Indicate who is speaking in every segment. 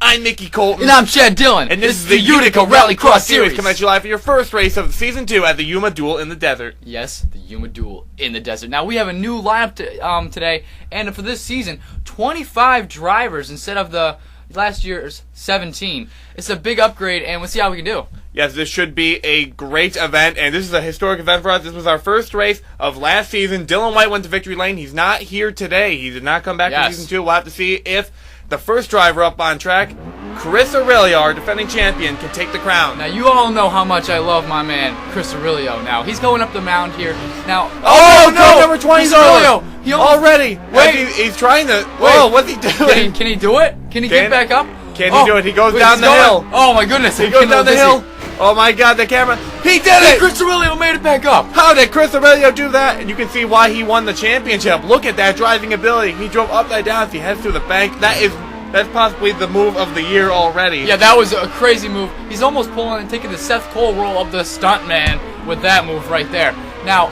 Speaker 1: I'm Mickey Colton.
Speaker 2: And I'm Chad Dillon.
Speaker 1: And this is the Utica Rallycross Series coming at you live for your first race of Season 2 at the Yuma Duel in the desert.
Speaker 2: Yes, the Yuma Duel in the desert. Now, we have a new lineup today, and for this season, 25 drivers instead of the last year's 17. It's a big upgrade, and we'll see how we can do.
Speaker 1: Yes, this should be a great event, and this is a historic event for us. This was our first race of last season. Dillon White went to victory lane. He's not here today. He did not come back for Season 2. We'll have to see if the first driver up on track, Chris Aurelio, our defending champion, can take the crown.
Speaker 2: Now, you all know how much I love my man, Chris Aurelio. Now, he's going up the mound here. Now,
Speaker 1: oh no, number 20's
Speaker 2: Aurelio.
Speaker 1: Already.
Speaker 2: Wait.
Speaker 1: He's trying to, whoa, what's he doing?
Speaker 2: Can he do it? Can he get back up?
Speaker 1: Can he do it? He goes down the hill.
Speaker 2: Oh my goodness.
Speaker 1: He goes down the hill. Oh my god, the camera. He did it!
Speaker 2: Chris Aurelio made it back up.
Speaker 1: How did Chris Aurelio do that? And you can see why he won the championship. Look at that driving ability. He drove upside down as he heads through the bank. That's possibly the move of the year already.
Speaker 2: Yeah, that was a crazy move. He's almost pulling and taking the Seth Cole role of the stuntman with that move right there. Now,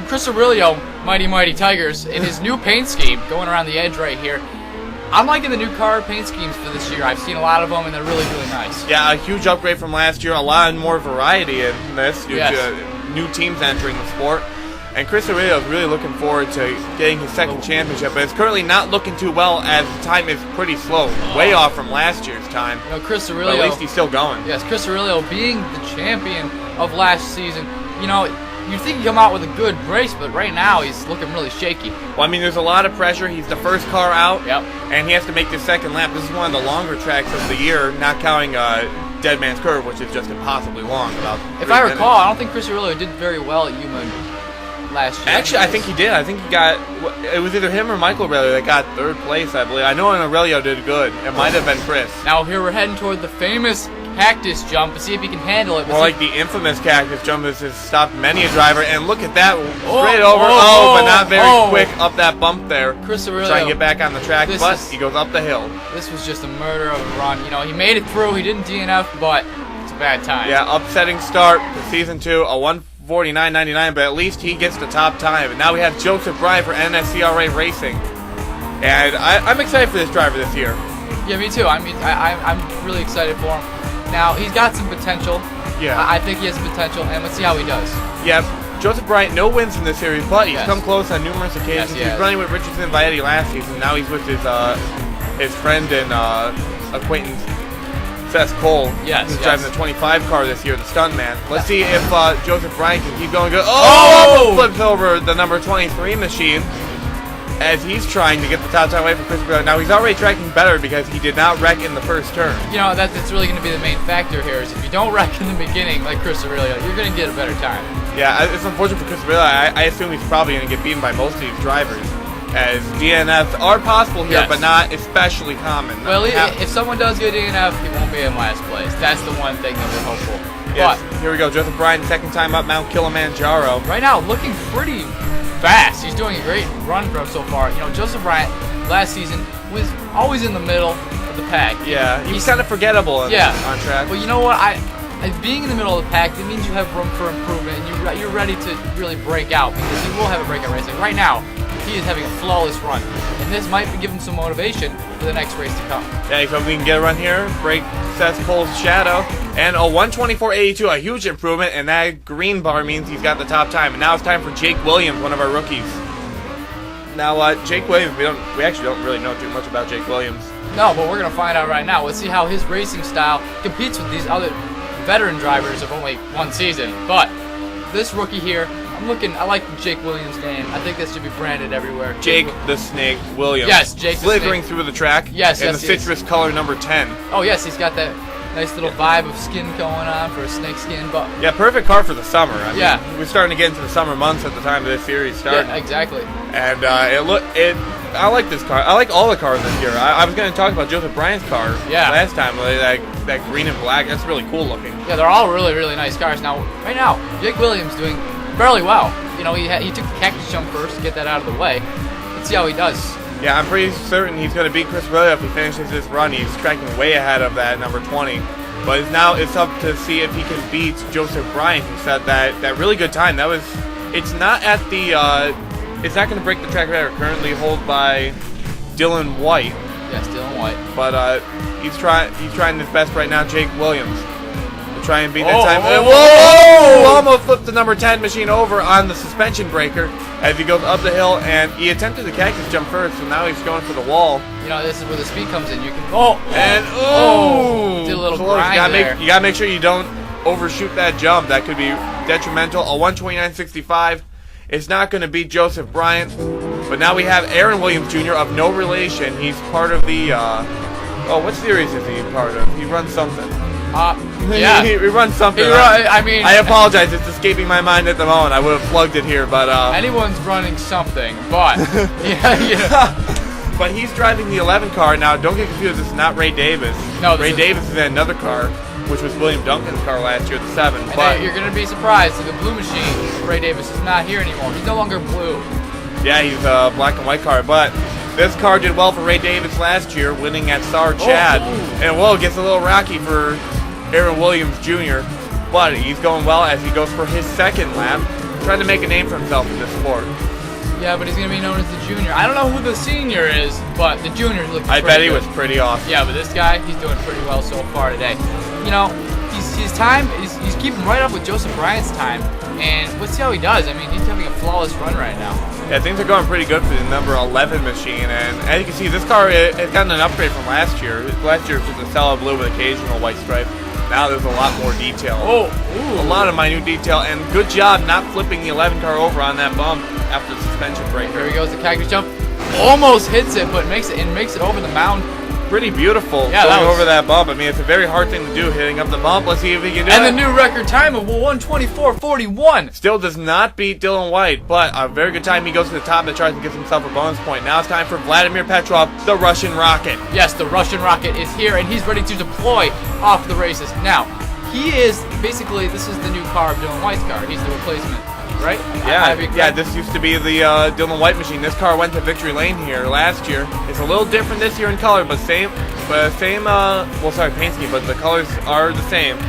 Speaker 2: Chris Aurelio, Mighty Tigers, in his new paint scheme, going around the edge right here. I'm liking the new car paint schemes for this year. I've seen a lot of them, and they're really, really nice.
Speaker 1: Yeah, a huge upgrade from last year. A lot more variety in this due to new teams entering the sport. And Chris Aurelio is really looking forward to getting his second championship, but it's currently not looking too well as the time is pretty slow, way off from last year's time.
Speaker 2: You know, Chris Aurelio,
Speaker 1: but at least he's still going.
Speaker 2: Yes, Chris Aurelio being the champion of last season, you know, you'd think he'd come out with a good race, but right now he's looking really shaky.
Speaker 1: Well, I mean, there's a lot of pressure. He's the first car out,
Speaker 2: yep,
Speaker 1: and he has to make the second lap. This is one of the longer tracks of the year, not counting Dead Man's Curve, which is just impossibly long.
Speaker 2: If I recall, I don't think Chris Aurelio did very well at Yuma last year.
Speaker 1: Actually, I think he did. I think he got, it was either him or Michael Aurelio that got third place, I believe. I know Aurelio did good. It might have been Chris.
Speaker 2: Now here we're heading toward the famous cactus jump to see if he can handle it.
Speaker 1: More like the infamous cactus jump that has stopped many a driver. And look at that, straight over. But not very quick up that bump there.
Speaker 2: Chris Aurelio
Speaker 1: trying to get back on the track, but he goes up the hill.
Speaker 2: This was just a murder of a run. You know, he made it through. He didn't DNF, but it's a bad time.
Speaker 1: Yeah, upsetting start to Season 2, a 1:49.99, but at least he gets the top time. And now we have Joseph Bryant for NSCRA Racing. And I'm excited for this driver this year.
Speaker 2: Yeah, me too. I mean, I'm really excited for him. Now, he's got some potential.
Speaker 1: Yeah.
Speaker 2: I think he has potential, and let's see how he does.
Speaker 1: Yeah, Joseph Bryant, no wins in this series, but he's come close on numerous occasions. He's running with Richardson and Vietti last season. Now he's with his friend and acquaintance, Seth Cole.
Speaker 2: Yes,
Speaker 1: He's driving the 25 car this year, the stuntman. Let's see if Joseph Bryant can keep going good. Flips over the number 23 machine as he's trying to get the top time away from Chris Aurelio. Now, he's already tracking better because he did not wreck in the first turn.
Speaker 2: You know, that's really going to be the main factor here, is if you don't wreck in the beginning like Chris Aurelio, you're going to get a better time.
Speaker 1: Yeah, it's unfortunate for Chris Aurelio. I assume he's probably going to get beaten by most of these drivers, as DNFs are possible here, but not especially common.
Speaker 2: Well, if someone does get DNF, he won't be in last place. That's the one thing that we're hopeful.
Speaker 1: Yes, here we go. Joseph Bryant, second time up Mount Kilimanjaro.
Speaker 2: Right now, looking pretty fast. He's doing a great run for him so far. You know, Joseph Bryant last season was always in the middle of the pack.
Speaker 1: Yeah, he's kind of forgettable on track.
Speaker 2: But you know what? Being in the middle of the pack, it means you have room for improvement, and you're ready to really break out, because he will have a breakout race. Like right now, he is having a flawless run, and this might give him some motivation for the next race to come.
Speaker 1: Yeah, he's hoping we can get a run here, break Seth Cole's shadow, and a 1:24.82, a huge improvement, and that green bar means he's got the top time. And now it's time for Jake Williams, one of our rookies. Now, Jake Williams, we actually don't really know too much about Jake Williams.
Speaker 2: No, but we're gonna find out right now. Let's see how his racing style competes with these other veteran drivers of only one season. But this rookie here, I like the Jake Williams name. I think this should be branded everywhere.
Speaker 1: Jake the Snake Williams.
Speaker 2: Yes, Jake the Snake.
Speaker 1: Slithering through the track.
Speaker 2: Yes,
Speaker 1: in the citrus color number 10.
Speaker 2: Oh, yes, he's got that nice little vibe of skin going on for a snake skin. But
Speaker 1: yeah, perfect car for the summer. I mean, we're starting to get into the summer months at the time of this series starting.
Speaker 2: Yeah, exactly.
Speaker 1: And I like this car. I like all the cars this year. I was going to talk about Joseph Bryant's car last time. That green and black, that's really cool looking.
Speaker 2: Yeah, they're all really, really nice cars. Now, right now, Jake Williams doing fairly well. You know, he took the cactus jump first to get that out of the way. Let's see how he does.
Speaker 1: Yeah, I'm pretty certain he's going to beat Chris Aurelio if he finishes this run. He's tracking way ahead of that number 20. But now it's up to see if he can beat Joseph Bryant, who set that really good time. It's not at the, it's not going to break the track record currently held by Dillon White.
Speaker 2: Yes, Dillon White.
Speaker 1: But he's trying his best right now. Jake Williams to try and beat that time.
Speaker 2: Whoa!
Speaker 1: Almost flipped the number 10 machine over on the suspension breaker as he goes up the hill, and he attempted the cactus jump first, so now he's going for the wall.
Speaker 2: You know, this is where the speed comes in. You can did a little grind there.
Speaker 1: You gotta make sure you don't overshoot that jump. That could be detrimental. A 129.65 is not going to beat Joseph Bryant, but now we have Aaron Williams Jr. of no relation. He's part of the what series is he part of? He runs something.
Speaker 2: Yeah,
Speaker 1: he runs something. I apologize. It's escaping my mind at the moment. I would have plugged it here, but
Speaker 2: anyone's running something, but yeah.
Speaker 1: But he's driving the 11 car now. Don't get confused. This is not Ray Davis.
Speaker 2: No,
Speaker 1: Ray Davis is in another car, which was William Duncan's car last year, the 7.
Speaker 2: But you're gonna be surprised. The blue machine, Ray Davis, is not here anymore. He's no longer blue.
Speaker 1: Yeah, he's a black and white car, but this car did well for Ray Davis last year, winning at Star Chad. And it gets a little rocky for Aaron Williams Jr., but he's going well as he goes for his second lap, trying to make a name for himself in this sport.
Speaker 2: Yeah, but he's going to be known as the junior. I don't know who the senior is, but the junior's looking pretty good.
Speaker 1: I bet he was pretty awesome.
Speaker 2: Yeah, but this guy, he's doing pretty well so far today. You know, his time, he's keeping right up with Joseph Bryant's time, and let's see how he does. I mean, he's having a flawless run right now.
Speaker 1: Yeah, things are going pretty good for the number 11 machine, and as you can see, this car has gotten an upgrade from last year. Last year was just a solid blue with occasional white stripe. Now there's a lot more detail. A lot of minute detail, and good job not flipping the 11 car over on that bump after the suspension break.
Speaker 2: Here he goes, the cactus jump. Almost hits it, but makes it over the mound.
Speaker 1: Pretty beautiful going over that bump. I mean, it's a very hard thing to do, hitting up the bump. Let's see if he can do it.
Speaker 2: And the new record time of 1:24.41.
Speaker 1: Still does not beat Dillon White, but a very good time. He goes to the top of the chart and gives himself a bonus point. Now it's time for Vladimir Petrov, the Russian Rocket.
Speaker 2: Yes, the Russian Rocket is here, and he's ready to deploy off the races. Now, he is basically, this is the new car of Dillon White's car. He's the replacement. Right?
Speaker 1: Yeah, this used to be the Dillon White machine. This car went to victory lane here last year. It's a little different this year in color, but paint scheme, but the colors are the same.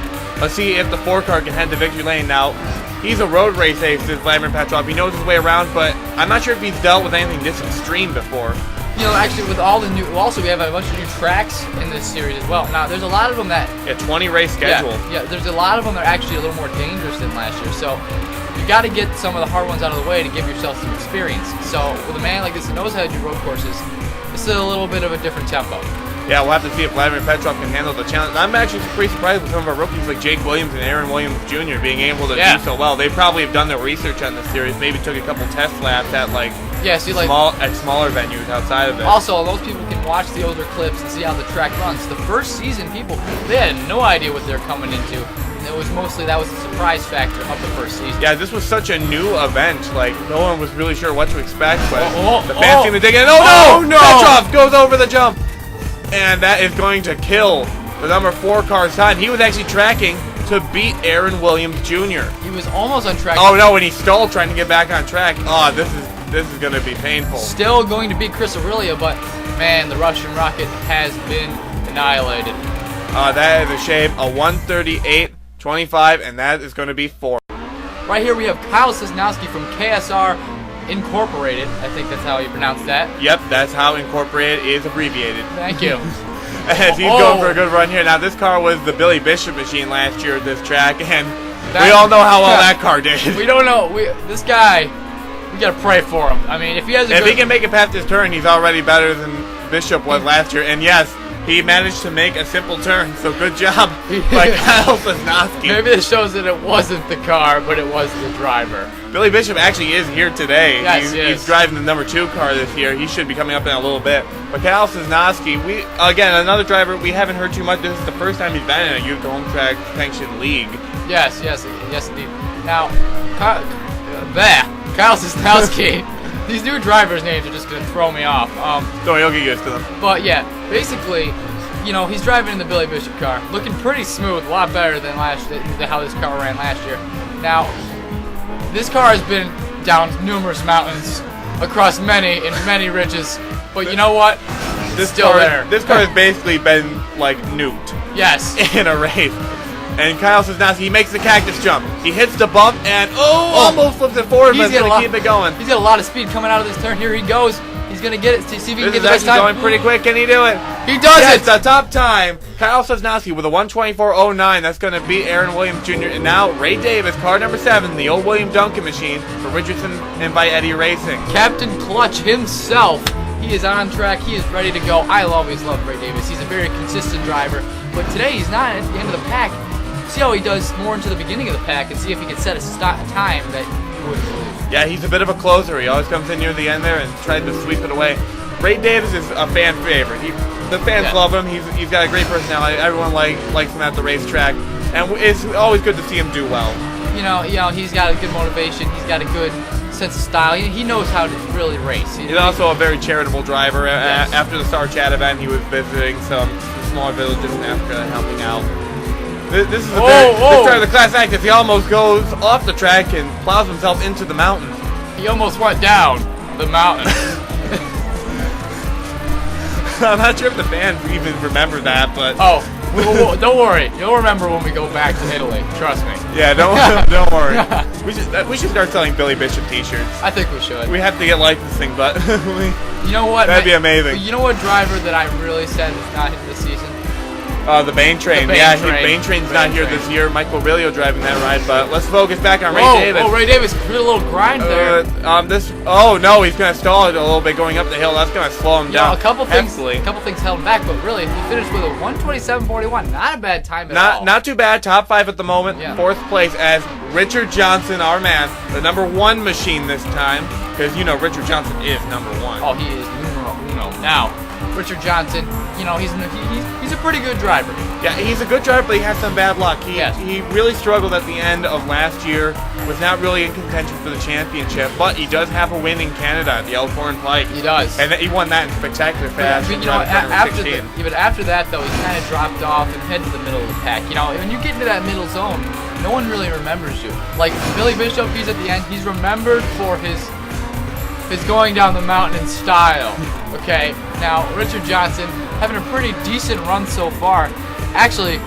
Speaker 1: Let's see if the 4 car can head to victory lane. Now, he's a road race ace, this Vladimir Petrov. He knows his way around, but I'm not sure if he's dealt with anything this extreme before.
Speaker 2: You know, actually, with all the new, also we have a bunch of new tracks in this series as well. Now, there's a lot of them that
Speaker 1: 20 race schedule.
Speaker 2: Yeah, there's a lot of them that are actually a little more dangerous than last year. So you got to get some of the hard ones out of the way to give yourself some experience. So with a man like this who knows how to do road courses, it's a little bit of a different tempo.
Speaker 1: Yeah, we'll have to see if Vladimir Petrov can handle the challenge. I'm actually pretty surprised with some of our rookies like Jake Williams and Aaron Williams Jr. being able to do so well. They probably have done their research on this series, maybe took a couple test laps at smaller venues outside of it.
Speaker 2: Also, those people can watch the older clips and see how the track runs. The first season, they had no idea what they're coming into. It was that was the surprise factor of the first season.
Speaker 1: Yeah, this was such a new event. Like, no one was really sure what to expect, but the fans seemed to dig in. Oh no! Petrov goes over the jump! And that is going to kill the number 4 car's time. He was actually tracking to beat Aaron Williams Jr.
Speaker 2: He was almost on track.
Speaker 1: Oh no, and he stalled trying to get back on track. Oh, this is going to be painful.
Speaker 2: Still going to beat Chris Aurelia, but man, the Russian Rocket has been annihilated.
Speaker 1: That is a shame. A 138.25, and that is going to be 4.
Speaker 2: Right here we have Kyle Sosnowski from KSR Incorporated. I think that's how you pronounce that.
Speaker 1: Yep, that's how Incorporated is abbreviated.
Speaker 2: Thank you.
Speaker 1: As he's going for a good run here. Now, this car was the Billy Bishop machine last year at this track, and we all know how well that car did.
Speaker 2: We don't know. This guy, we got to pray for him. I mean, if he
Speaker 1: can make it past this turn, he's already better than Bishop was last year. And yes, he managed to make a simple turn, so good job by Kyle Sosnowski.
Speaker 2: Maybe this shows that it wasn't the car, but it was the driver.
Speaker 1: Billy Bishop actually is here today.
Speaker 2: Yes,
Speaker 1: he's driving the number 2 car this year. He should be coming up in a little bit. But Kyle Sosnowski, again, another driver we haven't heard too much. This is the first time he's been in a Utica Home Track Sanctioned League.
Speaker 2: Yes, indeed. Now, Kyle Sosnowski. These new drivers' names are just going to throw me off.
Speaker 1: You'll get used to them.
Speaker 2: But yeah, basically, you know, he's driving in the Billy Bishop car, looking pretty smooth, a lot better than how this car ran last year. Now, this car has been down numerous mountains, across many ridges, but you know what? This car has basically been like nuked.
Speaker 1: Yes. In a race. And Kyle Sosnowski, he makes the cactus jump. He hits the bump and almost flips it forward, but he's going to keep it going.
Speaker 2: He's got a lot of speed coming out of this turn. Here he goes. He's He's gonna get it. See if he can
Speaker 1: This
Speaker 2: get
Speaker 1: is
Speaker 2: the best
Speaker 1: actually
Speaker 2: time.
Speaker 1: going pretty quick. Can he do it?
Speaker 2: He does
Speaker 1: Yes,
Speaker 2: it.
Speaker 1: the top time. Kyle Sosnowski with a 1:24.09. That's going to beat Aaron Williams Jr. And now Ray Davis, car number 7, the old William Duncan machine for Richardson and by Eddie Racing.
Speaker 2: Captain Clutch himself. He is on track. He is ready to go. I always love Ray Davis. He's a very consistent driver. But today he's not at the end of the pack. See how he does more into the beginning of the pack and see if he can set a time that you wouldn't believe.
Speaker 1: Yeah, he's a bit of a closer. He always comes in near the end there and tries to sweep it away. Ray Davis is a fan favorite. The fans love him. He's got a great personality. Everyone likes him at the racetrack, and it's always good to see him do well.
Speaker 2: You know, he's got a good motivation. He's got a good sense of style. He knows how to really race.
Speaker 1: He's also a very charitable driver. Yes. After the Star Chat event, he was visiting some smaller villages in Africa and helping out. This is the start of the class act. He almost goes off the track and plows himself into the mountain.
Speaker 2: He almost went down the mountain.
Speaker 1: I'm not sure if the fans even remember that, but
Speaker 2: don't worry. You'll remember when we go back to Italy. Trust me.
Speaker 1: Yeah, don't worry. We should start selling Billy Bishop T-shirts.
Speaker 2: I think we should.
Speaker 1: We have to get licensing, but
Speaker 2: you know what?
Speaker 1: That'd be amazing.
Speaker 2: You know what driver that I really said is not hit this season?
Speaker 1: The Bane Train. Bane Train's not here this year. Michael Aurelio driving that ride, but let's focus back on Ray Davis.
Speaker 2: Oh, Ray Davis did a little grind there.
Speaker 1: No, he's going to stall it a little bit going up the hill. That's going to slow him down.
Speaker 2: A couple things held him back, but really, he finished with a 1:27.41. Not a bad time at all.
Speaker 1: Not too bad. Top 5 at the moment. Yeah. 4th place as Richard Johnson, our man, the number 1 machine this time, because you know Richard Johnson is number 1.
Speaker 2: Oh, he is numero uno. Now, Richard Johnson, he's a pretty good driver.
Speaker 1: Yeah, he's a good driver, but he has some bad luck. He really struggled at the end of last year, was not really in contention for the championship, but he does have a win in Canada at the Elkhorn Pike.
Speaker 2: He does.
Speaker 1: And he won that in spectacular fashion.
Speaker 2: But after that, though, he kind of dropped off and headed to the middle of the pack. When you get into that middle zone, no one really remembers you. Like Billy Bishop, he's at the end. He's remembered for his going down the mountain in style. Okay, now Richard Johnson having a pretty decent run so far. Actually,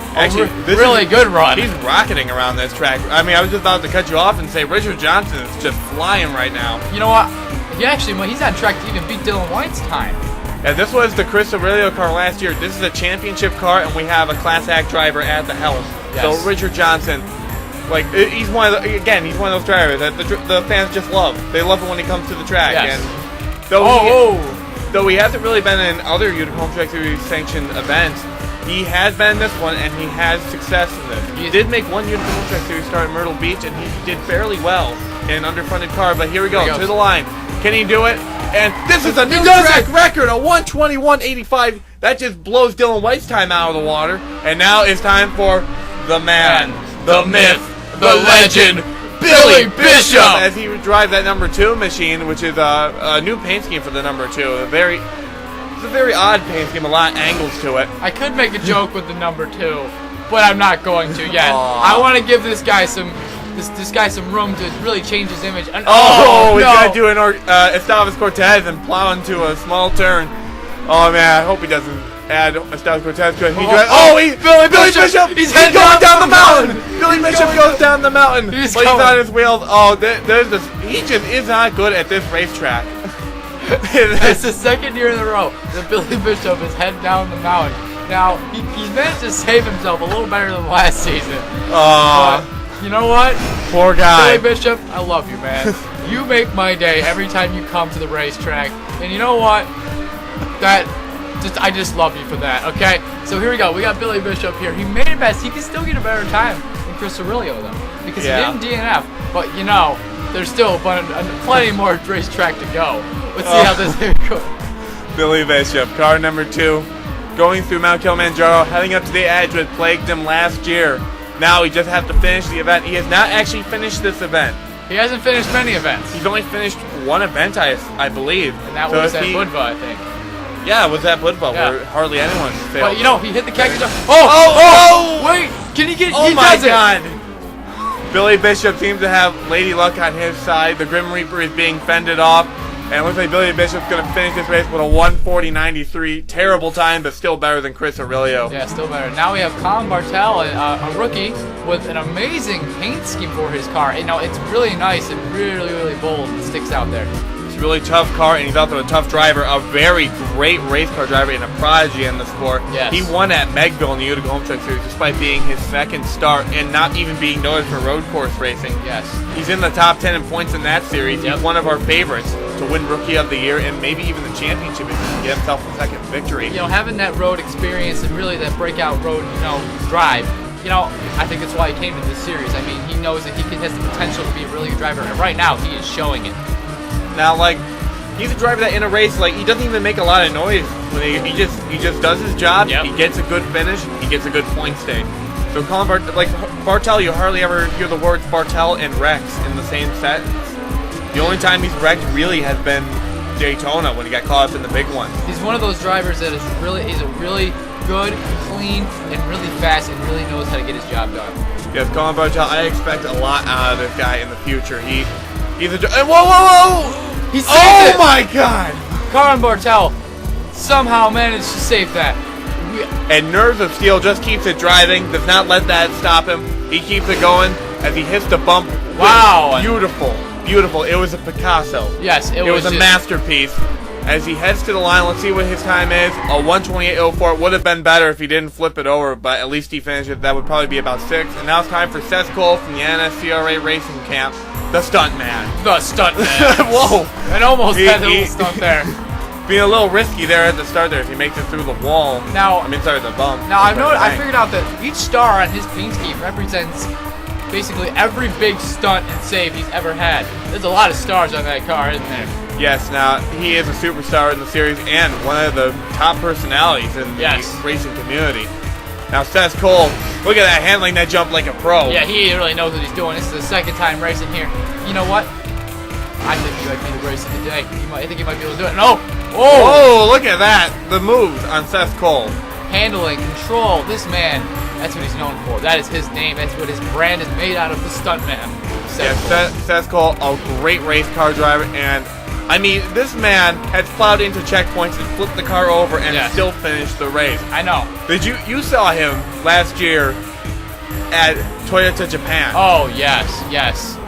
Speaker 2: really good run.
Speaker 1: He's rocketing around this track. I mean, I was just about to cut you off and say Richard Johnson is just flying right now.
Speaker 2: You know what? He's on track to even beat Dillon White's time.
Speaker 1: Yeah, this was the Chris Aurelio car last year. This is a championship car, and we have a Class Act driver at the helm. Yes. So Richard Johnson, he's one of those drivers that the fans just love. They love it when he comes to the track.
Speaker 2: Yes.
Speaker 1: And though he hasn't really been in other Utica Home Track Series sanctioned events, he has been in this one, and he has success in this. He did make one Utica Home Track Series start in Myrtle Beach, and he did fairly well in an underfunded car. But here we go, to the line. Can he do it? And this is a new track record, a 1:21.85. That just blows Dillon White's time out of the water. And now it's time for the man, the myth, the legend, Billy Bishop, as he drives that number 2 machine, which is a new paint scheme for the number 2. It's a very odd paint scheme, a lot of angles to it.
Speaker 2: I could make a joke with the number 2, but I'm not going to yet. I want to give this guy some room to really change his image. And,
Speaker 1: he's going to do an Esteves Cortez and plow into a small turn. Oh man, I hope he doesn't add Esteves Cortez to it. Billy Bishop! He's going down the mountain! Billy Bishop goes down the mountain! He's on his wheels. He just is not good at this racetrack.
Speaker 2: It's the second year in a row that Billy Bishop is heading down the mountain. Now, he's managed to save himself a little better than last season. But you know what?
Speaker 1: Poor guy.
Speaker 2: Billy Bishop, I love you, man. You make my day every time you come to the racetrack. And you know what? I just love you for that, okay? So here we go. We got Billy Bishop here. He made it best. He can still get a better time than Chris Aurelio, though. Because he didn't DNF. But, there's still plenty more racetrack to go. Let's see how this goes.
Speaker 1: Billy Bishop, car number 2, going through Mount Kilimanjaro, heading up to the edge, which plagued him last year. Now he just has to finish the event. He has not actually finished this event.
Speaker 2: He hasn't finished many events.
Speaker 1: He's only finished one event, I believe.
Speaker 2: And that was at Budva, I think.
Speaker 1: Yeah, it was at Budva, where hardly anyone failed.
Speaker 2: But, he hit the cactus. Wait! Can he get...
Speaker 1: Oh, my God! Billy Bishop seems to have Lady Luck on his side. The Grim Reaper is being fended off. And it looks like Billy Bishop's going to finish this race with a 1:40.93. Terrible time, but still better than Chris Aurelio.
Speaker 2: Yeah, still better. Now we have Colin Bartel, a rookie, with an amazing paint scheme for his car. It's really nice and really, really bold. It sticks out there.
Speaker 1: It's a really tough car, and he's also a tough driver, a very great race car driver and a prodigy in the sport.
Speaker 2: Yes.
Speaker 1: He won at Megville in the Utica Home Track Series despite being his second start and not even being noted for road course racing.
Speaker 2: Yes.
Speaker 1: He's in the top 10 in points in that series.
Speaker 2: Yep.
Speaker 1: He's one of our favorites to win Rookie of the Year and maybe even the championship if he can get himself a second victory.
Speaker 2: You know, having that road experience and really that breakout road, drive, I think that's why he came to this series. I mean, he knows that he has the potential to be a really good driver, and right now he is showing it.
Speaker 1: Now, he's a driver that in a race, he doesn't even make a lot of noise. When he just does his job.
Speaker 2: Yep.
Speaker 1: He gets a good finish. He gets a good point stay. So calling Bartel, you hardly ever hear the words Bartel and Rex in the same sentence. The only time he's wrecked really has been Daytona when he got caught up in the big one.
Speaker 2: He's one of those drivers that is a really good, clean, and really fast, and really knows how to get his job done.
Speaker 1: Yes, Colin Bartel, I expect a lot out of this guy in the future. He's a whoa!
Speaker 2: He saved it!
Speaker 1: My God!
Speaker 2: Colin Bartel somehow managed to save that.
Speaker 1: And Nerves of Steel just keeps it driving, does not let that stop him. He keeps it going as he hits the bump.
Speaker 2: Wow!
Speaker 1: Beautiful. It was a Picasso.
Speaker 2: Yes, it
Speaker 1: was a masterpiece. As he heads to the line, let's see what his time is. A 1:28.04. It would have been better if he didn't flip it over, but at least he finished it. That would probably be about 6. And now it's time for Seth Cole from the NSCRA Racing Camp, the Stuntman.
Speaker 2: The Stuntman.
Speaker 1: Whoa!
Speaker 2: And almost had a little stunt there.
Speaker 1: Being a little risky there at the start there if he makes it through the wall. Sorry, the bump.
Speaker 2: Now, I figured out that each star on his paint scheme represents basically every big stunt and save he's ever had. There's a lot of stars on that car, isn't there?
Speaker 1: Yes, now, he is a superstar in the series and one of the top personalities in the racing community. Now, Seth Cole, look at that, handling that jump like a pro.
Speaker 2: Yeah, he really knows what he's doing. This is the second time racing here. You know what? I think he might be the race of the day. I think he might be able to do it. No!
Speaker 1: Oh, look at that. The moves on Seth Cole.
Speaker 2: Handling, control. This man, that's what he's known for. That is his name. That's what his brand is made out of, the Stuntman.
Speaker 1: Seth Cole, a great race car driver, and I mean, this man has plowed into checkpoints and flipped the car over and still finished the race.
Speaker 2: I know.
Speaker 1: You saw him last year at Toyota Japan.
Speaker 2: Oh, yes.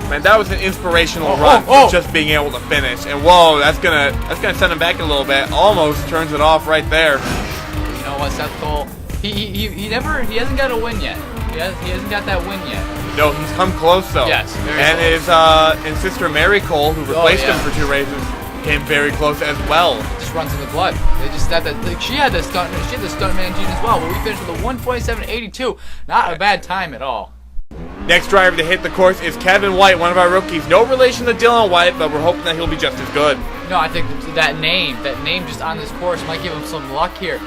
Speaker 1: Man, that was an inspirational run for just being able to finish. And whoa, that's gonna send him back a little bit. Almost turns it off right there.
Speaker 2: You know what, Seth Cole? He hasn't got a win yet. He hasn't got that win yet.
Speaker 1: No, he's come close though.
Speaker 2: Yes, very
Speaker 1: close. His sister Mary Cole, who replaced him for 2 races, came very close as well.
Speaker 2: It just runs in the blood. They just she had the stuntman gene as well, but we finished with a 1:27.82. Not a bad time at all.
Speaker 1: Next driver to hit the course is Kevin White, one of our rookies. No relation to Dillon White, but we're hoping that he'll be just as good.
Speaker 2: No, I think that name just on this course might give him some luck here.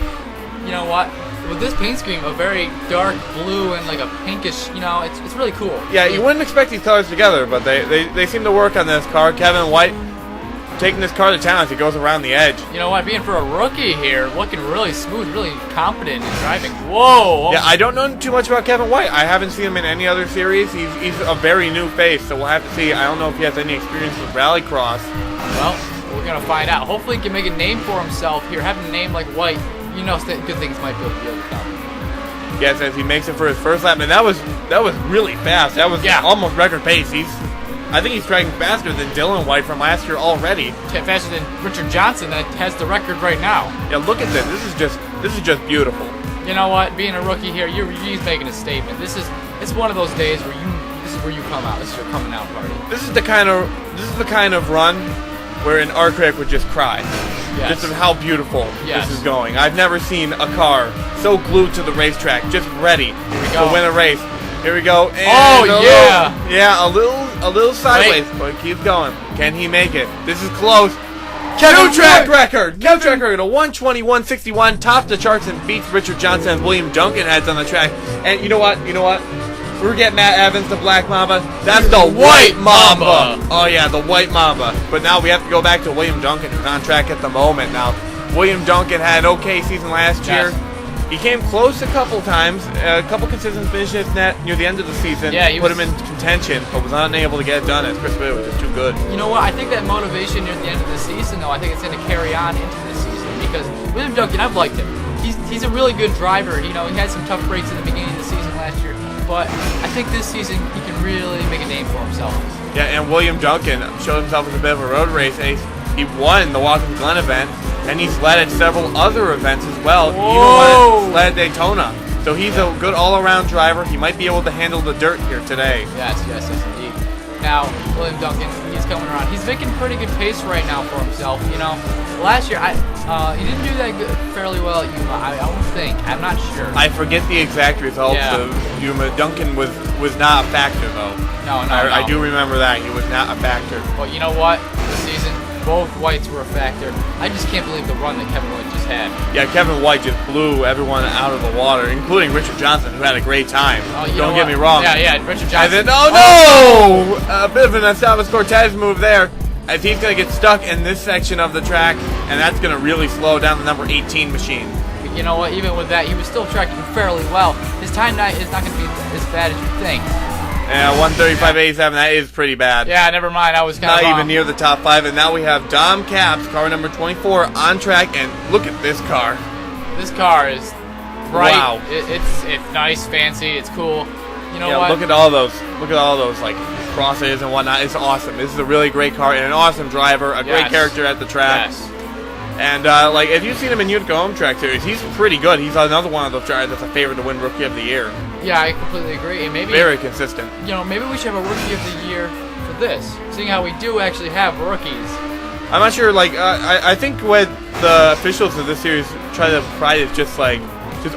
Speaker 2: You know what? With this paint scheme, a very dark blue and like a pinkish, it's really cool.
Speaker 1: Yeah, you wouldn't expect these colors together, but they seem to work on this car. Kevin White taking this car to town as he goes around the edge.
Speaker 2: You know what? Being for a rookie here, looking really smooth, really competent in driving. Whoa!
Speaker 1: Yeah, I don't know too much about Kevin White. I haven't seen him in any other series. He's a very new face, so we'll have to see. I don't know if he has any experience with rallycross.
Speaker 2: Well, we're gonna find out. Hopefully, he can make a name for himself here. Having a name like White, good things might be able to come.
Speaker 1: Yes, as he makes it for his first lap, and that was really fast. That was almost record pace. I think he's driving faster than Dillon White from last year already.
Speaker 2: Faster than Richard Johnson that has the record right now.
Speaker 1: Yeah, look at this. This is just beautiful.
Speaker 2: You know what? Being a rookie here, he's making a statement. It's one of those days where you come out. This is your coming out party.
Speaker 1: This is the kind of run where an art critic would just cry.
Speaker 2: Yes.
Speaker 1: Just of how beautiful this is going. I've never seen a car so glued to the racetrack, just ready to win a race. Here we go. And a little sideways, but it keeps going. Can he make it? This is close. New track record, a 1:21.61, tops the charts and beats Richard Johnson and William Duncan heads on the track. And you know what? Forget Matt Evans, the Black Mamba. That's the White Mamba. Oh yeah, the White Mamba. But now we have to go back to William Duncan, who's on track at the moment. Now, William Duncan had an okay season last year. He came close a couple times, a couple consistent finishes near the end of the season.
Speaker 2: Yeah, he
Speaker 1: put him in contention, but was unable to get it done as Chris Whittle was just too good.
Speaker 2: You know what? I think that motivation near the end of the season, though, I think it's going to carry on into this season because William Duncan, I've liked him. He's a really good driver. He had some tough breaks in the beginning of the season last year, but I think this season he can really make a name for himself.
Speaker 1: Yeah, and William Duncan showed himself as a bit of a road race ace. He won the Watkins Glen event, and he's led at several other events as well.
Speaker 2: Whoa.
Speaker 1: Even led Daytona. So he's a good all-around driver. He might be able to handle the dirt here today.
Speaker 2: Yes, indeed. Now, William Duncan, he's coming around. He's making pretty good pace right now for himself. You know, last year he didn't do that good, fairly well at Yuma. I don't think. I'm not sure.
Speaker 1: I forget the exact results of Yuma. Duncan was not a factor though.
Speaker 2: No.
Speaker 1: I do remember that he was not a factor.
Speaker 2: But you know what? This season, both Whites were a factor. I just can't believe the run that Kevin White just had.
Speaker 1: Yeah, Kevin White just blew everyone out of the water, including Richard Johnson, who had a great time. Don't get me wrong.
Speaker 2: Yeah, Richard Johnson.
Speaker 1: A bit of an Esteban Cortez move there, as he's going to get stuck in this section of the track, and that's going to really slow down the number 18 machine.
Speaker 2: But you know what? Even with that, he was still tracking fairly well. His time is not going to be as bad as you think.
Speaker 1: Yeah, 135.87, that is pretty bad.
Speaker 2: Yeah, never mind. I was kind of
Speaker 1: not even near the top 5, and now we have Dom Capps, car number 24, on track, and look at this car.
Speaker 2: This car is bright.
Speaker 1: Wow.
Speaker 2: It's nice, fancy, it's cool. You know what?
Speaker 1: Look at all those like crosses and whatnot. It's awesome. This is a really great car and an awesome driver, a great character at the track.
Speaker 2: Yes.
Speaker 1: And like if you've seen him in Utica Home Track Series, he's pretty good. He's another one of those drivers that's a favorite to win Rookie of the Year.
Speaker 2: Yeah, I completely agree. And maybe
Speaker 1: very consistent.
Speaker 2: You know, maybe we should have a Rookie of the Year for this, seeing how we do actually have rookies.
Speaker 1: I'm not sure. Like I think what the officials of this series try to pride is just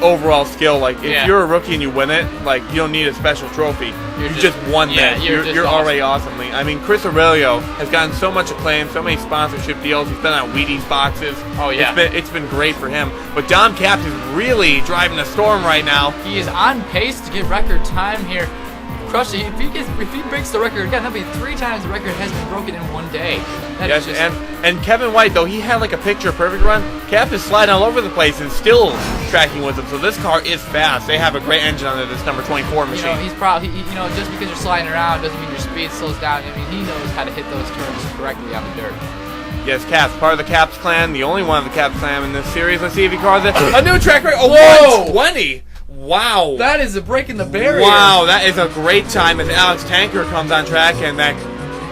Speaker 1: overall skill. Like if you're a rookie and you win it, like you don't need a special trophy. You just won that. You're already awesomely. I mean, Chris Aurelio has gotten so much acclaim, so many sponsorship deals. He's been on Wheaties boxes.
Speaker 2: Oh yeah,
Speaker 1: it's been great for him. But Dom Capps is really driving a storm right now.
Speaker 2: He is on pace to get record time here. Crush it. If he breaks the record again, that'll be 3 times the record has been broken in one day.
Speaker 1: Yes, and Kevin White, though he had like a picture perfect run, Capps is sliding all over the place and still tracking with him. So this car is fast. They have a great engine under this number 24 machine.
Speaker 2: You know, he's probably just because you're sliding around doesn't mean your speed slows down. I mean, he knows how to hit those turns correctly on the dirt.
Speaker 1: Yes, Capps, part of the Capps clan, the only one of the Capps clan in this series. Let's see if he cars it. A new track record. 120. Wow.
Speaker 2: That is a break in the barrier.
Speaker 1: Wow, that is a great time as Alex Tanker comes on track and that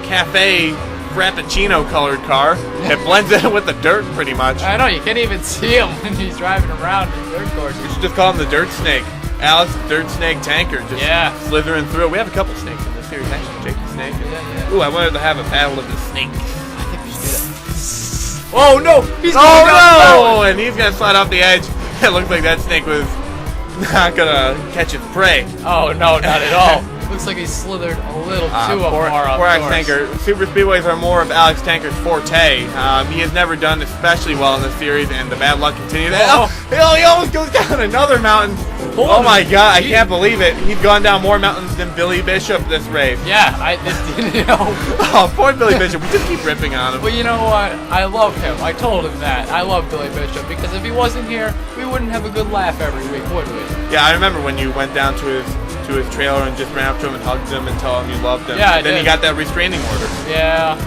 Speaker 1: cafe frappuccino colored car. It blends in with the dirt pretty much.
Speaker 2: I know, you can't even see him when he's driving around in dirt courses.
Speaker 1: We should just call him the Dirt Snake. Alex the Dirt Snake Tanker just slithering through. We have a couple snakes in this series, actually. Jake the Snake.
Speaker 2: Yeah.
Speaker 1: Ooh, I wanted to have a battle of the snakes.
Speaker 2: I think we should do that. Oh no! He's
Speaker 1: going down. And he's gonna slide off the edge. It looks like that snake was not gonna catch its prey.
Speaker 2: Oh no, not at all. Looks like he slithered a little too far up.
Speaker 1: Poor Alex Tanker. Super speedways are more of Alex Tanker's forte. He has never done especially well in this series, and the bad luck continues. He almost goes down another mountain. Oh my God, I can't believe it. He's gone down more mountains than Billy Bishop this race.
Speaker 2: Yeah, you know.
Speaker 1: Oh, poor Billy Bishop. We just keep ripping on him.
Speaker 2: But you know what? I love him. I told him that. I love Billy Bishop because if he wasn't here, we wouldn't have a good laugh every week, would we?
Speaker 1: Yeah, I remember when you went down to his trailer and just ran up to him and hugged him and told him you loved him.
Speaker 2: Yeah,
Speaker 1: and then he got that restraining order.
Speaker 2: Yeah.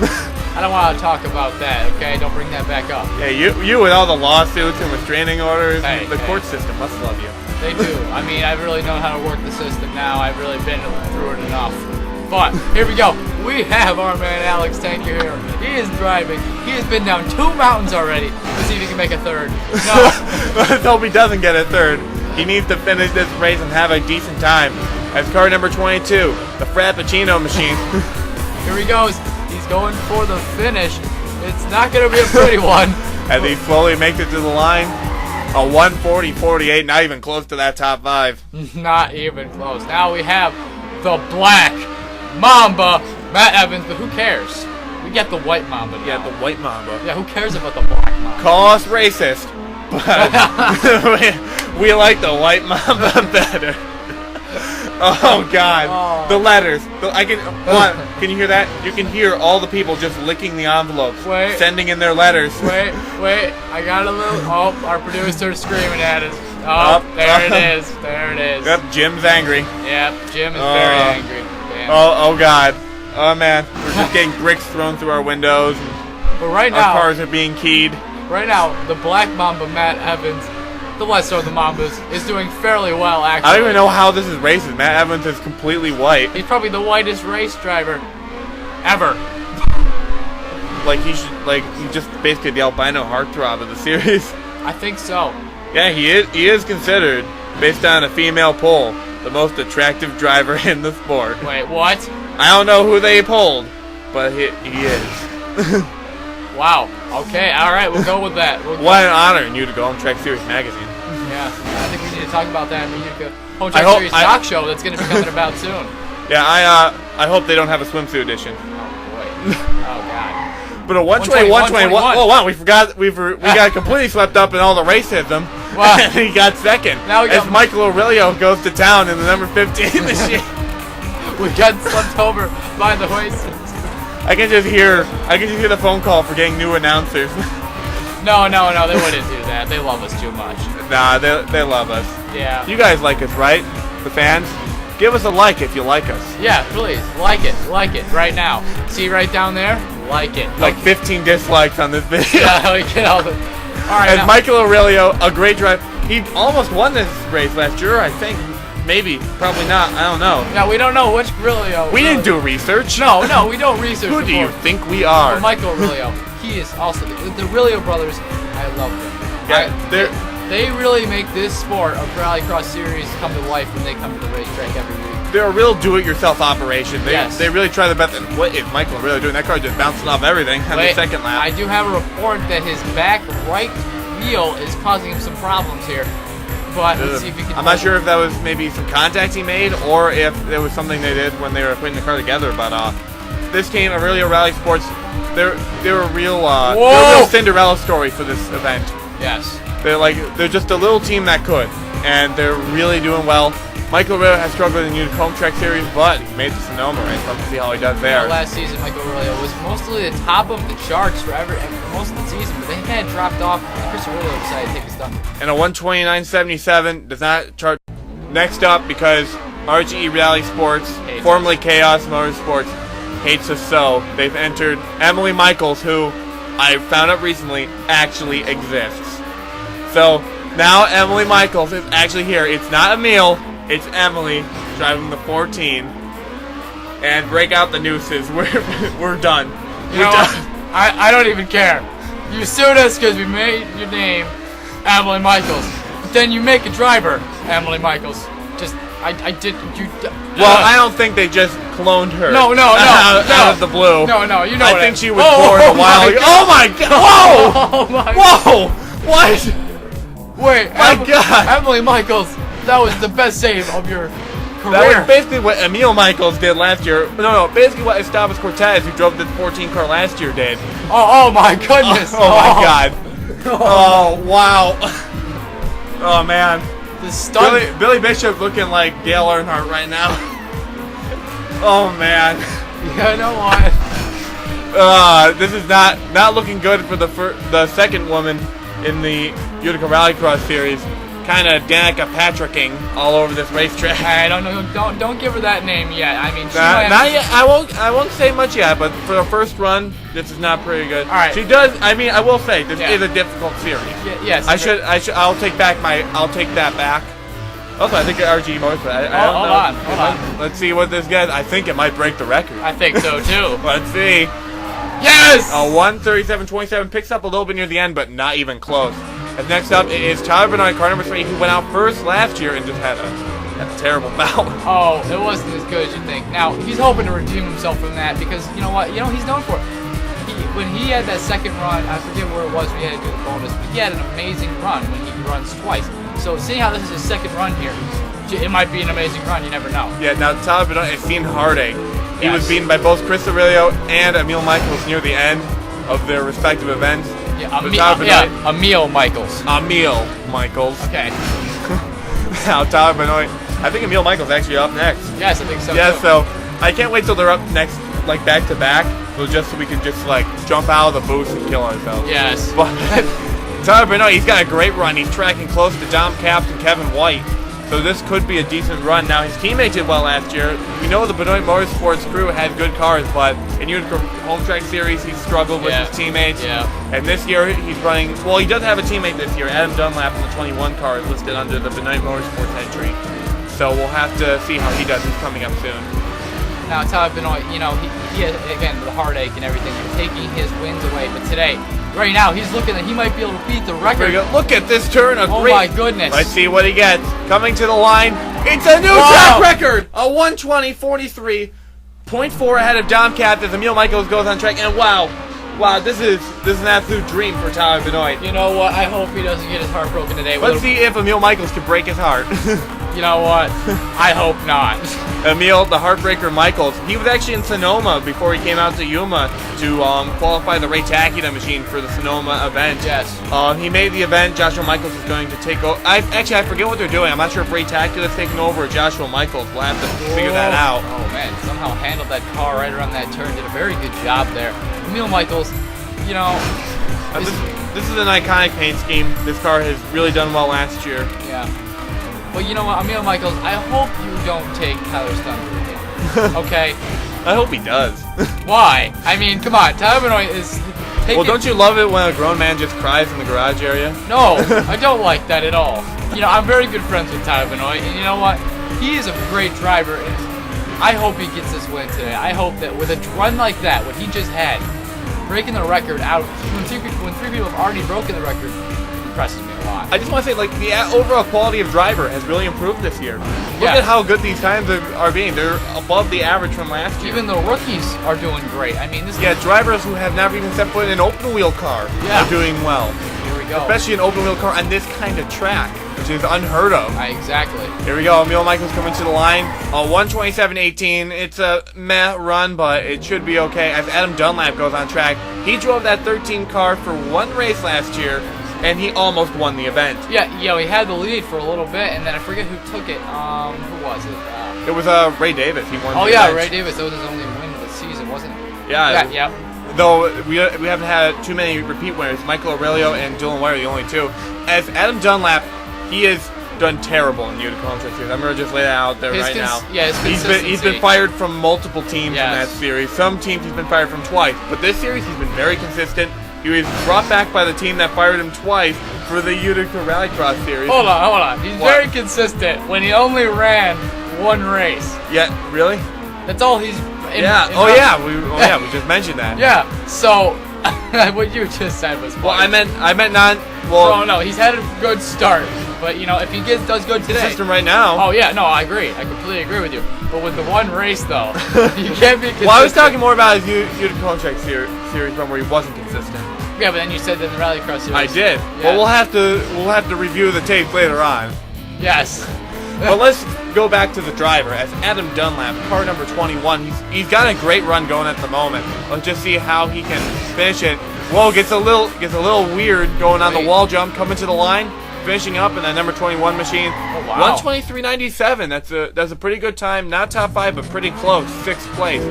Speaker 2: I don't want to talk about that, okay? Don't bring that back up.
Speaker 1: Yeah, you with all the lawsuits and restraining orders, the court system must love you.
Speaker 2: They do. I mean, I really know how to work the system now. I've really been through it enough. But here we go. We have our man Alex Tanker here. He is driving. He has been down 2 mountains already. Let's see if he can make a 3rd. No.
Speaker 1: Let's hope he doesn't get a 3rd. He needs to finish this race and have a decent time. As car number 22, the Frappuccino machine.
Speaker 2: Here he goes. He's going for the finish. It's not going to be a pretty one.
Speaker 1: As he slowly makes it to the line. A 140.48, not even close to that top 5.
Speaker 2: Not even close. Now we have the Black Mamba, Matt Evans, but who cares? We get the White Mamba now.
Speaker 1: Yeah, the White Mamba.
Speaker 2: Yeah, who cares about the Black Mamba?
Speaker 1: Call us racist, but we like the White Mamba better. Oh God, the letters. Can you hear that? You can hear all the people just licking the envelopes, sending in their letters.
Speaker 2: Wait, I got a little. Oh, our producer's screaming at us. Oh, there it is. There it is.
Speaker 1: Yep, Jim's angry.
Speaker 2: Yep, Jim is very angry. Damn.
Speaker 1: Oh God. Oh man, we're just getting bricks thrown through our windows.
Speaker 2: But right now,
Speaker 1: our cars are being keyed.
Speaker 2: Right now, the Black Mamba, Matt Evans, the lesser of the Mambas, is doing fairly well, actually.
Speaker 1: I don't even know how this is racing. Matt Evans is completely white.
Speaker 2: He's probably the whitest race driver ever.
Speaker 1: like he should, like he's just basically the albino heartthrob of the series.
Speaker 2: I think so.
Speaker 1: Yeah, he is considered, based on a female poll, the most attractive driver in the sport.
Speaker 2: Wait, what?
Speaker 1: I don't know who they polled, but he is.
Speaker 2: Wow. Okay, alright, we'll go with that.
Speaker 1: What an honor in Utica Home Track Series magazine.
Speaker 2: Yeah, I think we need to talk about that in the Utica Home Track Series talk show that's going to be coming about soon.
Speaker 1: Yeah, I hope they don't have a swimsuit edition.
Speaker 2: Oh, boy. Oh, God.
Speaker 1: But a 120, oh wow, we got completely swept up in all the racism. Wow. And he got second.
Speaker 2: Now
Speaker 1: as Michael Aurelio goes to town in the number 15 machine.
Speaker 2: We got swept over by the hoist.
Speaker 1: I can just hear the phone call for getting new announcers.
Speaker 2: No, they wouldn't do that. They love us too much.
Speaker 1: Nah, they love us.
Speaker 2: Yeah.
Speaker 1: You guys like us, right? The fans? Give us a like if you like us.
Speaker 2: Yeah, please. Like it right now. See right down there? Like it.
Speaker 1: Like 15 dislikes on this video.
Speaker 2: Yeah, we get all the... Alright,
Speaker 1: and Michael Aurelio, a great drive. He almost won this race last year, I think. Maybe. Probably not. I don't know.
Speaker 2: Yeah, we don't know which Aurelio.
Speaker 1: We didn't do research.
Speaker 2: No, we don't research.
Speaker 1: Who do you think we are?
Speaker 2: Well, Michael Aurelio. He is also... The Aurelio brothers, I love them.
Speaker 1: Yeah,
Speaker 2: they really make this sport of Rallycross Series come to life when they come to the racetrack every week.
Speaker 1: They're a real do-it-yourself operation. They really try their best. And what is Michael really doing? That car just bouncing off everything on the second lap.
Speaker 2: I do have a report that his back right wheel is causing him some problems here. But let's see if he can...
Speaker 1: I'm not sure if that was maybe some contact he made or if it was something they did when they were putting the car together. But this team, Aurelio Rally Sports, they're a real Cinderella story for this event.
Speaker 2: Yes.
Speaker 1: They're just a little team that could, and they're really doing well. Michael Aurelio has struggled in the Utica Home Track Series, but he made the Sonoma race. Let's see how he does there.
Speaker 2: Last season, Michael Aurelio was mostly the top of the charts for most of the season, but then he kind of dropped off. Chris Aurelio decided to take his thunder.
Speaker 1: And a 129.77 does not chart. Next up, because RGE Rally Sports, formerly Chaos Motorsports, hates us so, they've entered Emily Michaels, who I found out recently actually exists. So now Emily Michaels is actually here. It's not Emil. It's Emily driving the 14, and break out the nooses. We're done. We're done.
Speaker 2: I don't even care. You sued us because we made your name Emily Michaels. Then you make a driver Emily Michaels. I did you.
Speaker 1: Well, I don't think they just cloned her.
Speaker 2: No.
Speaker 1: Out of the blue.
Speaker 2: No. You know.
Speaker 1: I think she was born a while ago. Oh my God!
Speaker 2: Oh my.
Speaker 1: Whoa! What?
Speaker 2: Wait,
Speaker 1: my God!
Speaker 2: Emily Michaels. That was the best save of your career.
Speaker 1: That was basically what Emil Michaels did last year. No, basically what Esteban Cortez, who drove the 14 car last year, did.
Speaker 2: Oh my goodness.
Speaker 1: Oh my God. Oh, wow. Oh, man. Billy Bishop looking like Dale Earnhardt right now. Oh, man.
Speaker 2: You know what?
Speaker 1: This is not looking good for the second woman in the Utica Rallycross Series. Kind of Danica Patricking all over this racetrack.
Speaker 2: I don't know. Don't give her that name yet. I mean,
Speaker 1: not yet. I won't say much yet. But for the first run, this is not pretty good.
Speaker 2: All right.
Speaker 1: She does. I mean, I will say this is a difficult series.
Speaker 2: Yes.
Speaker 1: I'll take that back. Also, I think RG Motorsport.
Speaker 2: Hold on.
Speaker 1: Let's see what this gets. I think it might break the record.
Speaker 2: I think so too.
Speaker 1: Let's see.
Speaker 2: Yes.
Speaker 1: 1:37.27 picks up a little bit near the end, but not even close. And next up is Tyler Benoit, car number 3, who went out first last year and just had a terrible bout.
Speaker 2: Oh, it wasn't as good as you think. Now, he's hoping to redeem himself from that because, you know what, he's known for it. When he had that second run, I forget where it was, we had to do the bonus, but he had an amazing run when he runs twice. So seeing how this is his second run here, it might be an amazing run, you never know.
Speaker 1: Yeah, now Tyler Benoit has seen heartache. He was beaten by both Chris Aurelio and Emil Michaels near the end of their respective events.
Speaker 2: Emil Michaels.
Speaker 1: Emil Michaels.
Speaker 2: Okay.
Speaker 1: Now Tyler Benoit. I think Emil Michaels actually up next.
Speaker 2: Yes, I think so.
Speaker 1: Yeah, so I can't wait till they're up next, like back to back, so we can just like jump out of the booth and kill ourselves.
Speaker 2: Yes.
Speaker 1: But Tyler Benoit, he's got a great run. He's tracking close to Dom Capps and Kevin White. So this could be a decent run. Now, his teammate did well last year. We know the Benoit Motorsports crew had good cars, but in Utica Home Track Series, he's struggled with his teammates.
Speaker 2: Yeah.
Speaker 1: And this year, he's running... Well, he does have a teammate this year. Adam Dunlap in the 21 car is listed under the Benoit Motorsports entry. So we'll have to see how he does. He's coming up soon.
Speaker 2: Now, Tyler Benoit, you know, he had, again, the heartache and everything, taking his wins away. But today, right now, he's looking at, he might be able to beat the record.
Speaker 1: Look at this turn.
Speaker 2: Oh my goodness.
Speaker 1: Let's see what he gets. Coming to the line. It's a new track record. A 1:20.43.4 ahead of Dom Cap as Emil Michaels goes on track. And wow, this is an absolute dream for Tyler Benoit.
Speaker 2: You know what? I hope he doesn't get his heart broken today.
Speaker 1: Let's see if Emil Michaels can break his heart.
Speaker 2: You know what? I hope not.
Speaker 1: Emil, the Heartbreaker Michaels, he was actually in Sonoma before he came out to Yuma to qualify the Ray Takeda machine for the Sonoma event.
Speaker 2: Yes.
Speaker 1: He made the event. Joshua Michaels is going to take over. I forget what they're doing. I'm not sure if Ray Takeda is taking over or Joshua Michaels. We'll have to figure that out.
Speaker 2: Oh, man. Somehow handled that car right around that turn. Did a very good job there. Emil Michaels, you know...
Speaker 1: This is an iconic paint scheme. This car has really done well last year.
Speaker 2: Yeah. Well, you know what, Emil Michaels, I hope you don't take Tyler's thunder again. Okay?
Speaker 1: I hope he does.
Speaker 2: Why? I mean, come on. Tyler Benoit is taking...
Speaker 1: Well, don't you love it when a grown man just cries in the garage area?
Speaker 2: No, I don't like that at all. You know, I'm very good friends with Tyler Benoit, and you know what? He is a great driver, and I hope he gets this win today. I hope that with a run like that, what he just had, breaking the record out, when three people have already broken the record, impresses me a lot.
Speaker 1: I just want to say, like, the overall quality of driver has really improved this year. Look at how good these times are being. They're above the average from last year.
Speaker 2: Even the rookies are doing great. I mean, this
Speaker 1: drivers who have never even set foot in an open wheel car are doing well.
Speaker 2: Here we go.
Speaker 1: Especially an open wheel car on this kind of track, which is unheard of.
Speaker 2: Exactly.
Speaker 1: Here we go. Emil Michaels coming to the line. 1:27.18. It's a meh run, but it should be okay. As Adam Dunlap goes on track, he drove that 13 car for one race last year, and he almost won the event.
Speaker 2: Yeah, he had the lead for a little bit, and then I forget who took it. Who was it?
Speaker 1: It was Ray Davis. He won.
Speaker 2: Oh yeah, Ray Davis. That was his only win of the season, wasn't it?
Speaker 1: Yeah. Though we haven't had too many repeat winners. Michael Aurelio and Dillon White are the only two. As Adam Dunlap, he has done terrible in Utica home track series. I'm gonna just lay that out there right now.
Speaker 2: Yeah,
Speaker 1: he's been fired from multiple teams in that series. Some teams he's been fired from twice, but this series he's been very consistent. He was brought back by the team that fired him twice for the Utica Rallycross series.
Speaker 2: Hold on. He's very consistent when he only ran one race.
Speaker 1: Yeah, really?
Speaker 2: That's all he's.
Speaker 1: We just mentioned that.
Speaker 2: Yeah. So, what you just said was.
Speaker 1: Well, I meant not. Well,
Speaker 2: no, he's had a good start, but you know, if he does good today.
Speaker 1: System right now.
Speaker 2: Oh yeah, no, I agree. I completely agree with you. But with the one race though, you can't be consistent.
Speaker 1: Well, I was talking more about his Utica home track series run where he wasn't consistent.
Speaker 2: Yeah, but then you said that in the Rallycross series.
Speaker 1: I did.
Speaker 2: Yeah.
Speaker 1: Well, we'll have to review the tape later on.
Speaker 2: Yes.
Speaker 1: But let's go back to the driver. As Adam Dunlap, car number 21, he's got a great run going at the moment. Let's just see how he can finish it. Whoa, gets a little weird going on the wall jump, coming to the line, finishing up in that number 21 machine.
Speaker 2: Oh, wow.
Speaker 1: 1:23.97. That's a pretty good time. Not top 5, but pretty close. 6th place.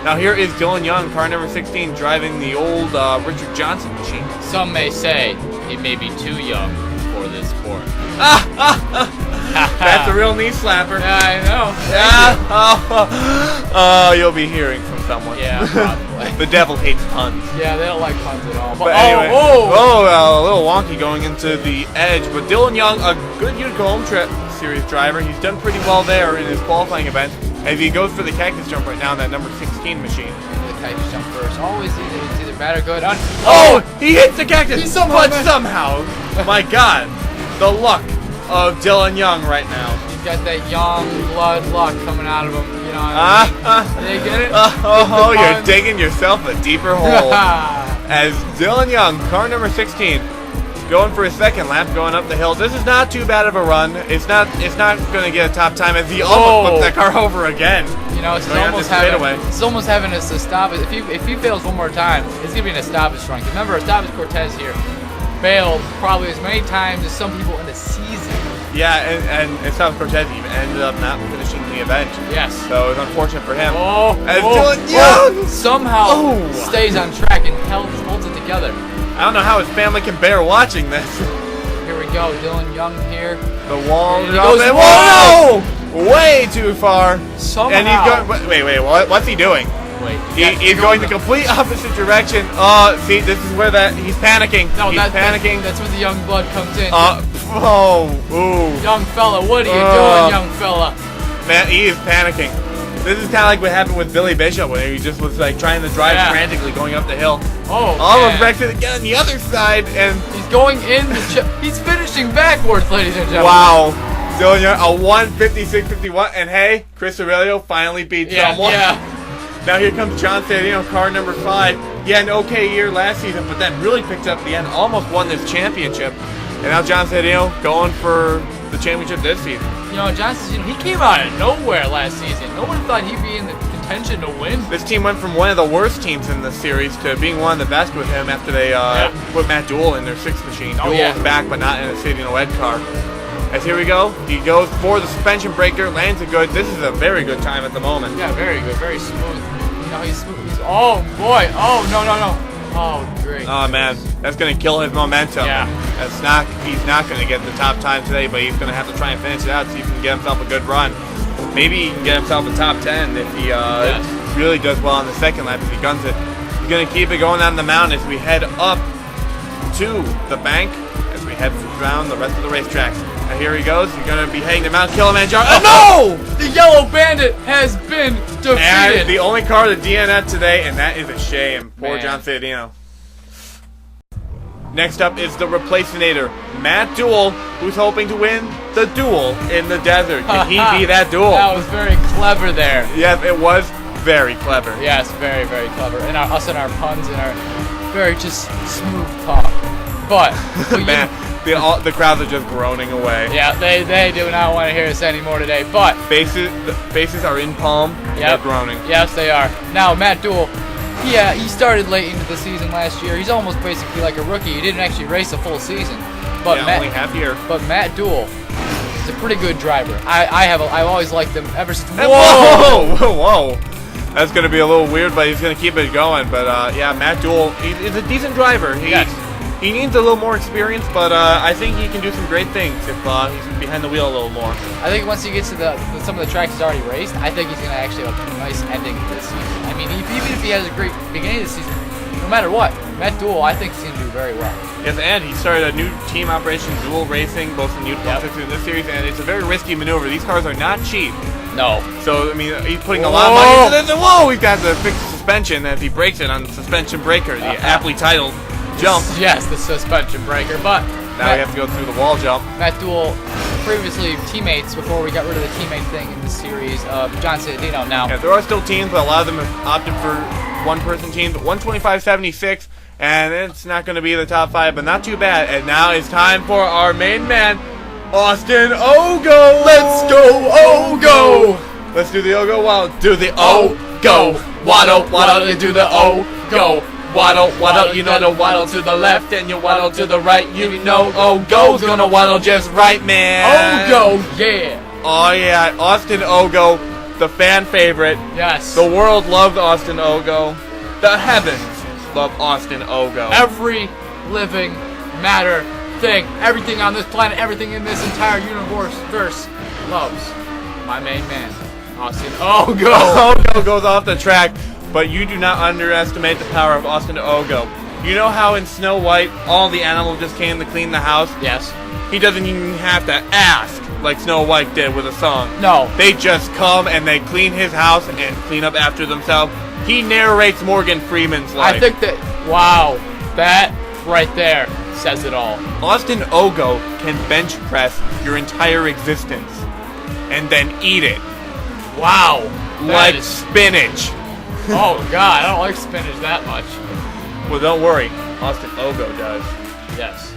Speaker 1: Now here is Dylan Young, car number 16, driving the old Richard Johnson machine.
Speaker 2: Some may say he may be too young for this sport.
Speaker 1: That's a real knee slapper.
Speaker 2: Yeah, I know.
Speaker 1: Oh, you'll be hearing from someone.
Speaker 2: Yeah, probably.
Speaker 1: The devil hates puns.
Speaker 2: Yeah, they don't like puns at all.
Speaker 1: But anyway, a little wonky going into the edge. But Dylan Young, a good Utica home track series driver. He's done pretty well there in his qualifying event. As he goes for the cactus jump right now in that number 16 machine.
Speaker 2: The cactus jump first. Always either bad or good.
Speaker 1: He hits the cactus! Somehow! My God. The luck of Dylan Young right now.
Speaker 2: He's got that young blood luck coming out of him. You know what I mean? They get it?
Speaker 1: You're digging yourself a deeper hole. As Dylan Young, car number 16, going for his second lap, going up the hill. This is not too bad of a run. It's not going to get a top time as he almost flips that car over again.
Speaker 2: You know, it's almost having us to stop it. If he fails one more time, it's going to be an Estavis run. Remember, Estavis Cortez here failed probably as many times as some people in the season.
Speaker 1: Yeah, and Estavis Cortez even ended up not finishing the event.
Speaker 2: Yes.
Speaker 1: So it's unfortunate for him.
Speaker 2: Dylan Young somehow stays on track and holds it together.
Speaker 1: I don't know how his family can bear watching this.
Speaker 2: Here we go, Dylan Young here.
Speaker 1: The wall
Speaker 2: goes.
Speaker 1: Whoa! Way too far.
Speaker 2: Somehow.
Speaker 1: And he's going. Wait. What's he doing? He's going the complete opposite direction. See, this is where he's panicking.
Speaker 2: No,
Speaker 1: he's panicking.
Speaker 2: That's where the young blood comes in.
Speaker 1: Ooh.
Speaker 2: Young fella, what are you doing, young fella?
Speaker 1: Man, he is panicking. This is kind of like what happened with Billy Bishop when he just was like trying to drive frantically going up the hill.
Speaker 2: Oh,
Speaker 1: almost wrecked it again on the other side, and
Speaker 2: he's going in the he's finishing backwards, ladies and gentlemen.
Speaker 1: Wow. Dillon, a 1:56.51, and hey, Chris Aurelio finally beat someone.
Speaker 2: Yeah.
Speaker 1: Now here comes John Sedino, car number 5. He had an okay year last season, but then really picked up at the end, almost won this championship. And now John Sedino going for the championship this season.
Speaker 2: You know, John Sedino, he came out of nowhere last season. No one thought he'd be in the contention to win.
Speaker 1: This team went from one of the worst teams in the series to being one of the best with him after they put Matt Duel in their 6th machine. Duel is back, but not in a Sedino Ed car. As here we go, he goes for the suspension breaker, lands it good. This is a very good time at the moment.
Speaker 2: Yeah, very good, very smooth. You know, he's smooth. Oh boy! Oh no! Oh great!
Speaker 1: Oh man, that's gonna kill his momentum.
Speaker 2: Yeah.
Speaker 1: He's not gonna get the top time today, but he's gonna have to try and finish it out so he can get himself a good run. Maybe he can get himself a top 10 if he really does well on the second lap if he guns it. He's gonna keep it going on the mountain as we head up to the bank as we head around the rest of the racetracks. Now here he goes. He's going to be heading to Mount Kilimanjaro. Oh, no!
Speaker 2: The Yellow Bandit has been defeated.
Speaker 1: And the only car to DNF today, and that is a shame. Poor John Sedino. Next up is the replacinator, Matt Duel, who's hoping to win the Duel in the desert. Can he be that Duel?
Speaker 2: That was very clever there.
Speaker 1: Yes, it was very clever.
Speaker 2: Yes, very, very clever. And us and our puns and our very just smooth talk. But
Speaker 1: man, the crowds are just groaning away.
Speaker 2: Yeah, they do not want to hear us anymore today. But
Speaker 1: the faces are in palm. They're groaning.
Speaker 2: Yes, they are. Now Matt Duel, he started late into the season last year. He's almost basically like a rookie. He didn't actually race a full season. But
Speaker 1: only half year.
Speaker 2: But Matt Duel is a pretty good driver. I've always liked him ever since.
Speaker 1: Whoa! That's gonna be a little weird, but he's gonna keep it going. But yeah, Matt Duel, he's a decent driver. He needs a little more experience, but I think he can do some great things if he's behind the wheel a little more.
Speaker 2: I think once he gets to some of the tracks he's already raced, I think he's going to actually have a nice ending to this season. I mean, even if he has a great beginning of the season, no matter what, Matt Duel, I think he's going to do very well.
Speaker 1: Yes, and he started a new team operation, Duel Racing, both in Utica and in this series, and it's a very risky maneuver. These cars are not cheap.
Speaker 2: No.
Speaker 1: So, I mean, he's putting a lot of money into this, and whoa, he's got to fix the suspension as he breaks it on the suspension breaker, the aptly titled jump.
Speaker 2: Yes, the suspension breaker, but
Speaker 1: now we have to go through the wall jump.
Speaker 2: Matt Duel, previously teammates before we got rid of the teammate thing in the series of John Sedino now.
Speaker 1: Yeah, there are still teams, but a lot of them have opted for one-person teams. 125.76, and it's not going to be the top 5, but not too bad. And now it's time for our main man, Austin Ogo.
Speaker 2: Let's go, Ogo.
Speaker 1: Let's do the Ogo. Well, do the
Speaker 2: Ogo. Waddle, do the Ogo.
Speaker 1: Waddle, you know the waddle to the left and you waddle to the right. You know Ogo's gonna waddle just right, man.
Speaker 2: Ogo, yeah.
Speaker 1: Oh yeah, Austin Ogo, the fan favorite.
Speaker 2: Yes.
Speaker 1: The world loved Austin Ogo. The heavens love Austin Ogo.
Speaker 2: Every living matter thing, everything on this planet, everything in this entire universe loves my main man, Austin Ogo.
Speaker 1: Ogo goes off the track. But you do not underestimate the power of Austin Ogo. You know how in Snow White, all the animals just came to clean the house?
Speaker 2: Yes.
Speaker 1: He doesn't even have to ask like Snow White did with a song.
Speaker 2: No.
Speaker 1: They just come and they clean his house and clean up after themselves. He narrates Morgan Freeman's life.
Speaker 2: I think that, wow, that right there says it all.
Speaker 1: Austin Ogo can bench press your entire existence and then eat it.
Speaker 2: Wow.
Speaker 1: Like spinach.
Speaker 2: Oh, God, I don't like spinach that much.
Speaker 1: Well, don't worry. Austin Ogo does.
Speaker 2: Yes.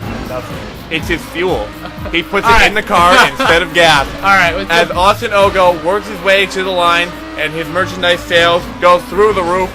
Speaker 1: It's his fuel. He puts it in the car instead of gas.
Speaker 2: All right.
Speaker 1: As Austin Ogo works his way to the line and his merchandise sales go through the roof,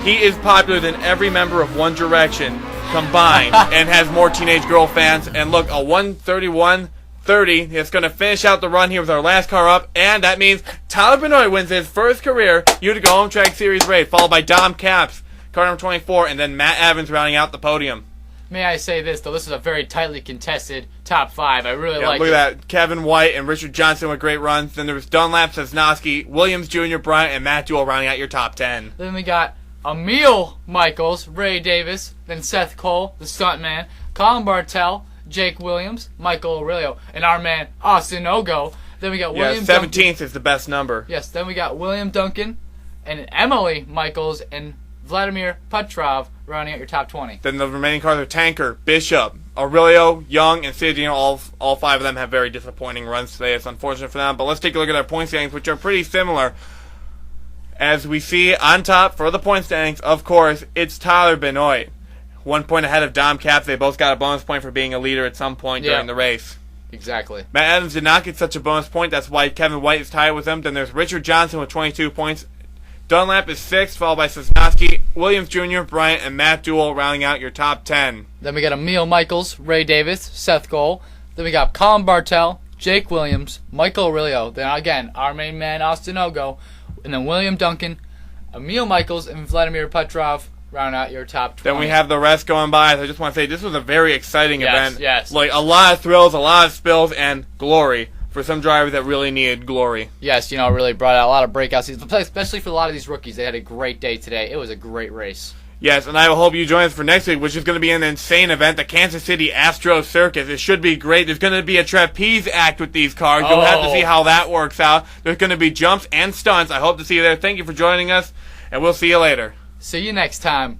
Speaker 1: he is popular than every member of One Direction combined and has more teenage girl fans. And look, a 131.30 is going to finish out the run here with our last car up, and that means Tyler Benoit wins his first career Utica Home Track Series race, followed by Dom Capps, car number 24, and then Matt Evans rounding out the podium.
Speaker 2: May I say this, though? This is a very tightly contested top 5. I really like it.
Speaker 1: Look at that. Kevin White and Richard Johnson with great runs. Then there was Dunlap, Sosnowski, Williams Jr., Bryant, and Matt Duel rounding out your top 10.
Speaker 2: Then we got Emil Michaels, Ray Davis, then Seth Cole, the stuntman, Colin Bartel, Jake Williams, Michael Aurelio, and our man Austin Ogo. Then we got William
Speaker 1: 17th is the best number.
Speaker 2: Yes, then we got William Duncan and Emily Michaels and Vladimir Petrov rounding out your top 20.
Speaker 1: Then the remaining cars are Tanker, Bishop, Aurelio, Young, and Sid. All 5 of them have very disappointing runs today. It's unfortunate for them. But let's take a look at their point standings, which are pretty similar. As we see on top for the point standings, of course, it's Tyler Benoit. 1 point ahead of Dom Capps. They both got a bonus point for being a leader at some point during the race.
Speaker 2: Exactly.
Speaker 1: Matt Adams did not get such a bonus point. That's why Kevin White is tied with him. Then there's Richard Johnson with 22 points. Dunlap is 6th, followed by Sosnowski, Williams Jr., Bryant, and Matt Duel rounding out your top 10.
Speaker 2: Then we got Emil Michaels, Ray Davis, Seth Cole. Then we got Colin Bartel, Jake Williams, Michael Aurelio. Then again, our main man, Austin Ogo. And then William Duncan, Emil Michaels, and Vladimir Petrov round out your top 20.
Speaker 1: Then we have the rest going by. I just want to say this was a very exciting event.
Speaker 2: Yes.
Speaker 1: Like a lot of thrills, a lot of spills, and glory for some drivers that really needed glory.
Speaker 2: Yes, really brought out a lot of breakout seasons, especially for a lot of these rookies. They had a great day today. It was a great race.
Speaker 1: Yes, and I will hope you join us for next week, which is going to be an insane event, the Kansas City Astro Circus. It should be great. There's going to be a trapeze act with these cars. You'll have to see how that works out. There's going to be jumps and stunts. I hope to see you there. Thank you for joining us, and we'll see you later.
Speaker 2: See you next time.